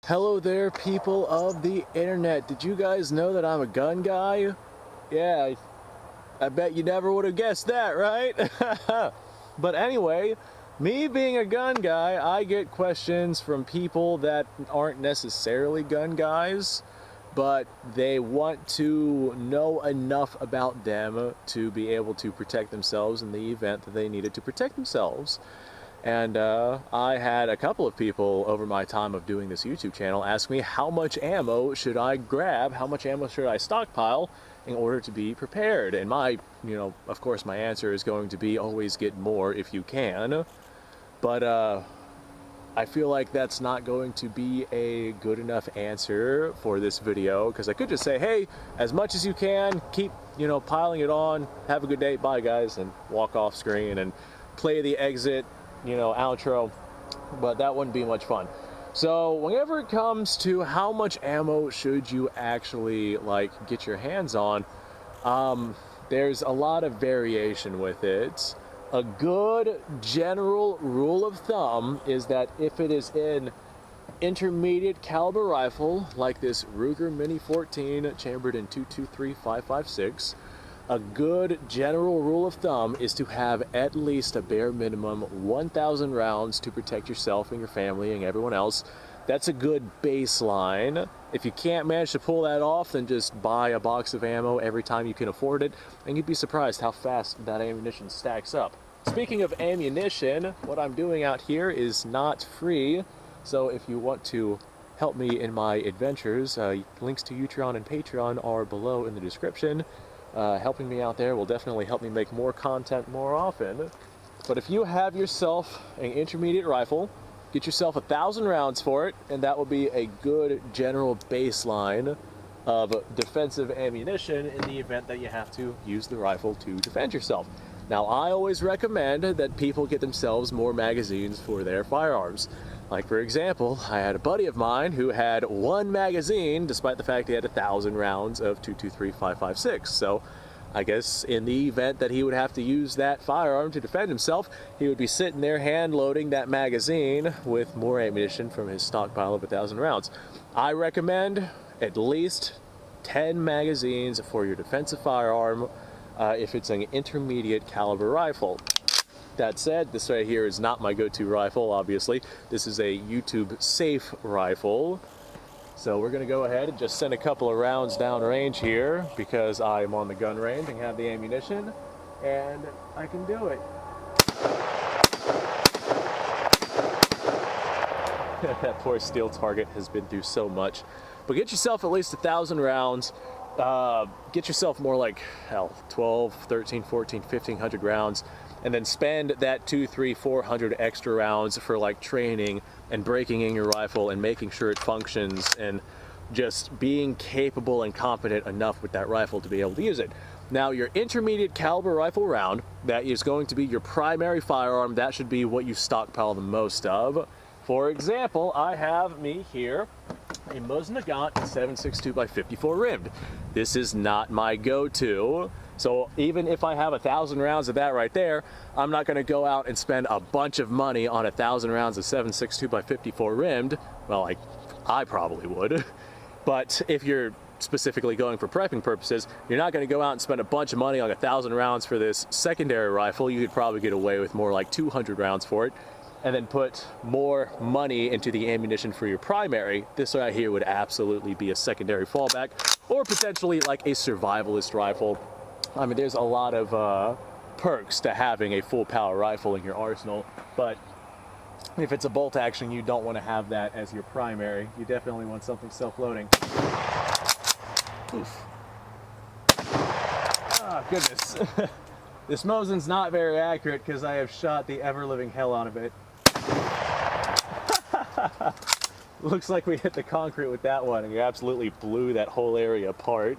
Hello there, people of the internet. Did you guys know that I'm a gun guy? Yeah, I bet you never would have guessed that, right? But anyway, me being a gun guy, I get questions from people that aren't necessarily gun guys, but they want to know enough about them to be able to protect themselves in the event that they needed to protect themselves. And I had a couple of people over my time of doing this YouTube channel ask me how much ammo should I grab, how much ammo should I stockpile in order to be prepared. And of course my answer is going to be always get more if you can. But I feel like that's not going to be a good enough answer for this video, because I could just say, hey, as much as you can, keep, piling it on, have a good day, bye guys, and walk off screen and play the exit outro, but that wouldn't be much fun. So whenever it comes to how much ammo should you actually get your hands on, there's a lot of variation with it. A good general rule of thumb is that if it is an intermediate caliber rifle like this Ruger Mini 14 chambered in 223-556, a good general rule of thumb is to have at least a bare minimum 1,000 rounds to protect yourself and your family and everyone else. That's a good baseline. If you can't manage to pull that off, then just buy a box of ammo every time you can afford it, and you'd be surprised how fast that ammunition stacks up. Speaking of ammunition, what I'm doing out here is not free, so if you want to help me in my adventures, links to Utreon and Patreon are below in the description. Helping me out there will definitely help me make more content more often. But if you have yourself an intermediate rifle, get yourself 1,000 rounds for it, and that will be a good general baseline of defensive ammunition in the event that you have to use the rifle to defend yourself. Now, I always recommend that people get themselves more magazines for their firearms. Like, for example, I had a buddy of mine who had one magazine despite the fact he had 1,000 rounds of 223-556. So I guess in the event that he would have to use that firearm to defend himself, he would be sitting there hand loading that magazine with more ammunition from his stockpile of 1,000 rounds. I recommend at least 10 magazines for your defensive firearm if it's an intermediate caliber rifle. That said, this right here is not my go-to rifle, obviously. This is a YouTube safe rifle. So we're gonna go ahead and just send a couple of rounds down range here because I'm on the gun range and have the ammunition, and I can do it. That poor steel target has been through so much. But get yourself at least 1,000 rounds. Get yourself more like, 12, 13, 14, 1,500 rounds. And then spend that 200, 300, 400 extra rounds for training and breaking in your rifle and making sure it functions and just being capable and competent enough with that rifle to be able to use it. Now, your intermediate caliber rifle round, that is going to be your primary firearm. That should be what you stockpile the most of. For example, I have me here a Mosin Nagant 7.62x54 rimmed. This is not my go-to. So even if I have 1,000 rounds of that right there, I'm not going to go out and spend a bunch of money on 1,000 rounds of 7.62x54 rimmed. Well, I probably would. But if you're specifically going for prepping purposes, you're not going to go out and spend a bunch of money on 1,000 rounds for this secondary rifle. You could probably get away with more like 200 rounds for it, and then put more money into the ammunition for your primary. This right here would absolutely be a secondary fallback, or potentially like a survivalist rifle. I mean, there's a lot of perks to having a full power rifle in your arsenal, but if it's a bolt action, you don't want to have that as your primary. You definitely want something self-loading. Oof. Ah, goodness. This Mosin's not very accurate because I have shot the ever-living hell out of it. Looks like we hit the concrete with that one, and we absolutely blew that whole area apart.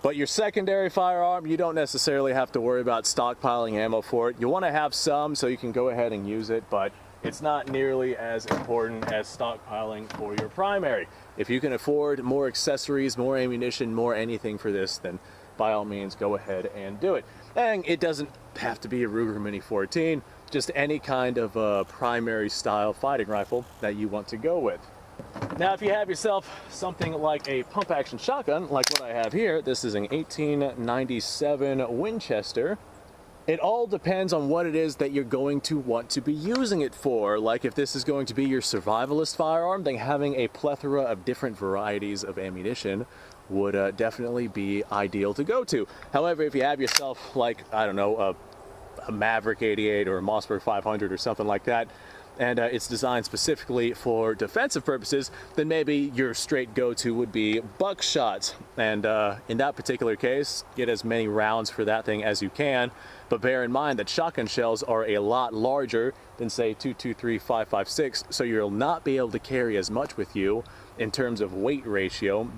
But your secondary firearm, you don't necessarily have to worry about stockpiling ammo for it. You want to have some so you can go ahead and use it, but it's not nearly as important as stockpiling for your primary. If you can afford more accessories, more ammunition, more anything for this, then by all means go ahead and do it. And it doesn't have to be a Ruger Mini 14, just any kind of primary style fighting rifle that you want to go with. Now, if you have yourself something like a pump action shotgun, like what I have here, this is an 1897 Winchester. It all depends on what it is that you're going to want to be using it for. Like if this is going to be your survivalist firearm, then having a plethora of different varieties of ammunition would definitely be ideal to go to. However, if you have yourself like, I don't know, a Maverick 88 or a Mossberg 500 or something like that, and it's designed specifically for defensive purposes, then maybe your straight go-to would be buckshot. And in that particular case, get as many rounds for that thing as you can, but bear in mind that shotgun shells are a lot larger than say 223 5.56, so you'll not be able to carry as much with you in terms of weight ratio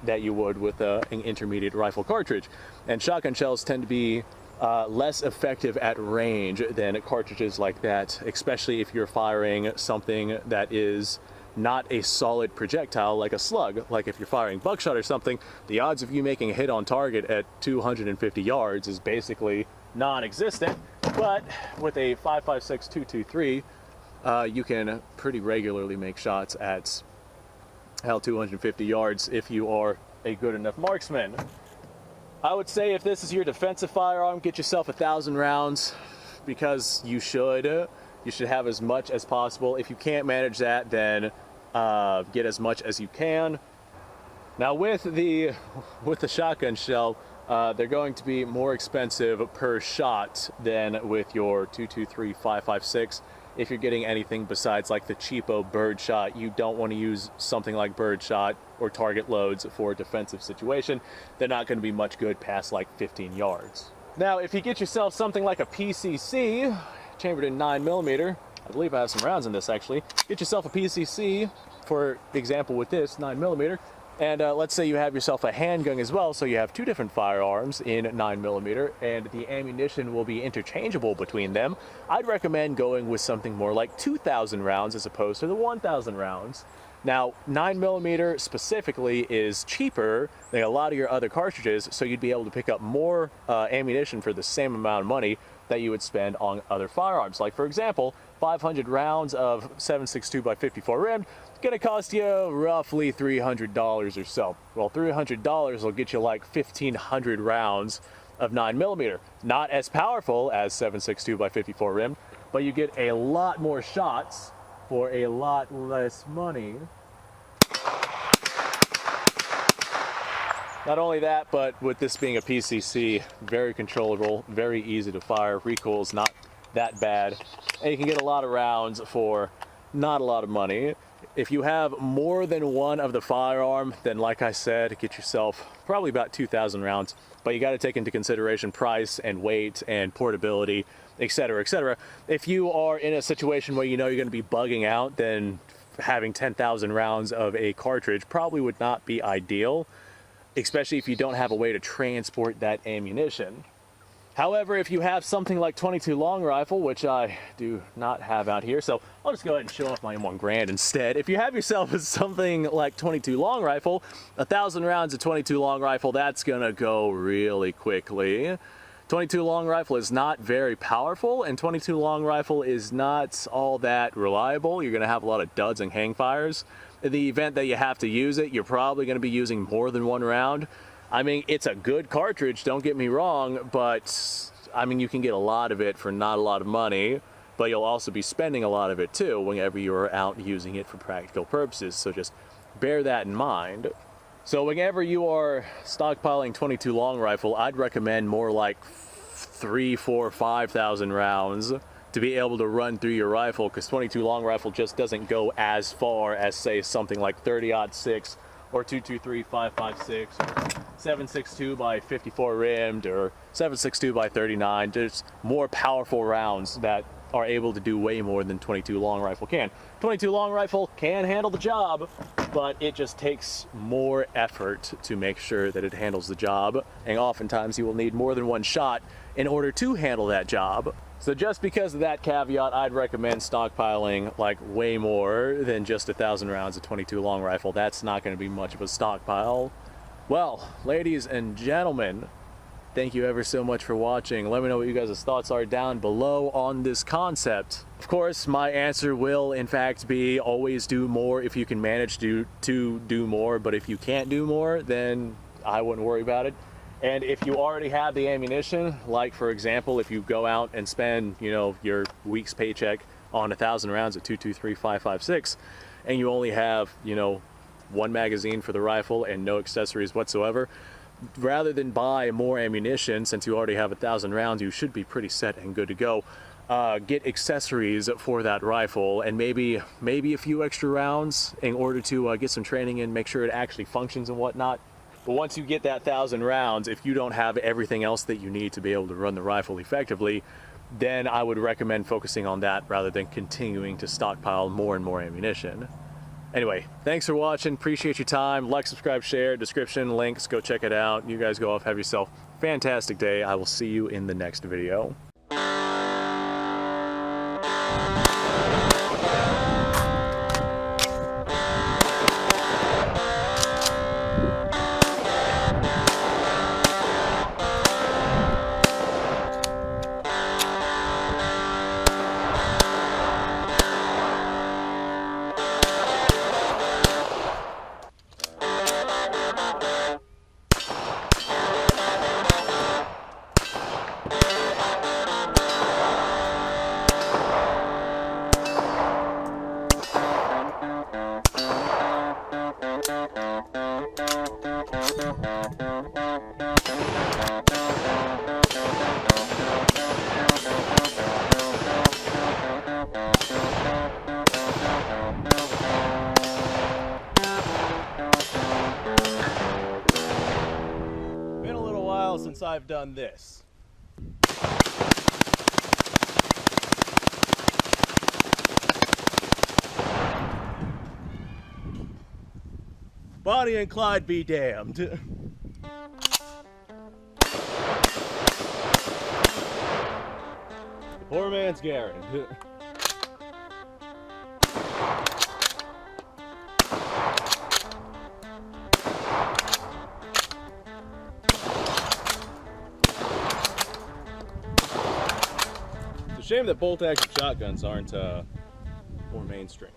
that you would with an intermediate rifle cartridge. And shotgun shells tend to be less effective at range than cartridges like that, especially if you're firing something that is not a solid projectile like a slug. Like if you're firing buckshot or something, the odds of you making a hit on target at 250 yards is basically non-existent. But with a 5.56 223, you can pretty regularly make shots at 250 yards if you are a good enough marksman. I would say if this is your defensive firearm, get yourself 1,000 rounds, because you should have as much as possible. If you can't manage that, then get as much as you can. Now with the shotgun shell, they're going to be more expensive per shot than with your 223 5.56. If you're getting anything besides like the cheapo birdshot, you don't want to use something like birdshot or target loads for a defensive situation. They're not going to be much good past like 15 yards. Now, if you get yourself something like a PCC, chambered in 9mm, I believe I have some rounds in this actually. Get yourself a PCC, for example with this 9mm, and let's say you have yourself a handgun as well, so you have two different firearms in 9mm, and the ammunition will be interchangeable between them. I'd recommend going with something more like 2,000 rounds as opposed to the 1,000 rounds. Now, 9mm specifically is cheaper than a lot of your other cartridges, so you'd be able to pick up more ammunition for the same amount of money that you would spend on other firearms. Like for example, 500 rounds of 7.62 by 54 rimmed, gonna cost you roughly $300 or so. Well, $300 will get you like 1,500 rounds of 9mm. Not as powerful as 7.62 by 54 rimmed, but you get a lot more shots for a lot less money. Not only that, but with this being a PCC, very controllable, very easy to fire, recoil's not that bad, and you can get a lot of rounds for not a lot of money. If you have more than one of the firearm, then like I said, get yourself probably about 2,000 rounds, but you got to take into consideration price and weight and portability, etc., etc. If you are in a situation where you know you're going to be bugging out, then having 10,000 rounds of a cartridge probably would not be ideal, especially if you don't have a way to transport that ammunition. However, if you have something like 22 long rifle, which I do not have out here, so I'll just go ahead and show off my M1 Garand instead. If you have yourself something like 22 long rifle, 1,000 rounds of 22 long rifle, that's gonna go really quickly. 22 long rifle is not very powerful, and 22 long rifle is not all that reliable. You're gonna have a lot of duds and hang fires. In the event that you have to use it, you're probably gonna be using more than one round. I mean, it's a good cartridge, don't get me wrong, but I mean, you can get a lot of it for not a lot of money, but you'll also be spending a lot of it too whenever you're out using it for practical purposes, so just bear that in mind. So whenever you are stockpiling 22 long rifle, I'd recommend more like 3, 4, 5,000 rounds to be able to run through your rifle, because 22 long rifle just doesn't go as far as say something like 30-06 or 223 5.56 or 7.62 by 54 rimmed or 7.62 by 39. There's more powerful rounds that are able to do way more than 22 long rifle can. 22 long rifle can handle the job, but it just takes more effort to make sure that it handles the job, and oftentimes you will need more than one shot in order to handle that job. So just because of that caveat, I'd recommend stockpiling like way more than just 1,000 rounds of 22 long rifle. That's not going to be much of a stockpile. Well, ladies and gentlemen, thank you ever so much for watching. Let me know what you guys' thoughts are down below on this concept. Of course, my answer will in fact be always do more if you can manage to do more, but if you can't do more, then I wouldn't worry about it. And if you already have the ammunition, like for example, if you go out and spend, you know, your week's paycheck on 1,000 rounds at 223, 5.56, and you only have, you know, one magazine for the rifle and no accessories whatsoever, rather than buy more ammunition, since you already have 1,000 rounds, you should be pretty set and good to go. Get accessories for that rifle, and maybe a few extra rounds in order to get some training in, make sure it actually functions and whatnot. But once you get that 1,000 rounds, if you don't have everything else that you need to be able to run the rifle effectively, then I would recommend focusing on that rather than continuing to stockpile more and more ammunition. Anyway, thanks for watching. Appreciate your time. Like, subscribe, share, description, links. Go check it out. You guys go off. Have yourself a fantastic day. I will see you in the next video. Been a little while since I've done this. Bonnie and Clyde be damned. Poor man's Garrett. It's a shame that bolt-action shotguns aren't more mainstream.